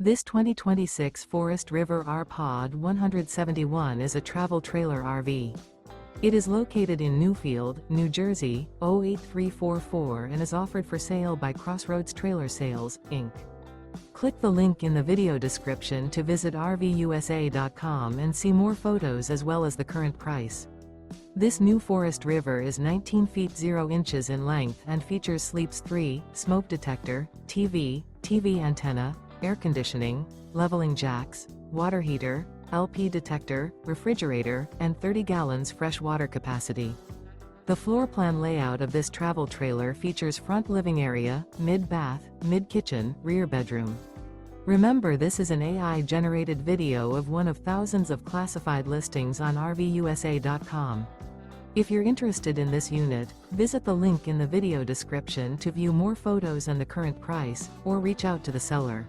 This 2026 Forest River R-Pod 171 is a travel trailer RV. It is located in Newfield, New Jersey, 08344 and is offered for sale by Crossroads Trailer Sales, Inc. Click the link in the video description to visit RVUSA.com and see more photos as well as the current price. This new Forest River is 19 feet 0 inches in length and features sleeps 3, smoke detector, TV antenna, air conditioning, leveling jacks, water heater, LP detector, refrigerator, and 30 gallons fresh water capacity. The floor plan layout of this travel trailer features front living area, mid-bath, mid-kitchen, rear bedroom. Remember, this is an AI-generated video of one of thousands of classified listings on RVUSA.com. If you're interested in this unit, visit the link in the video description to view more photos and the current price, or reach out to the seller.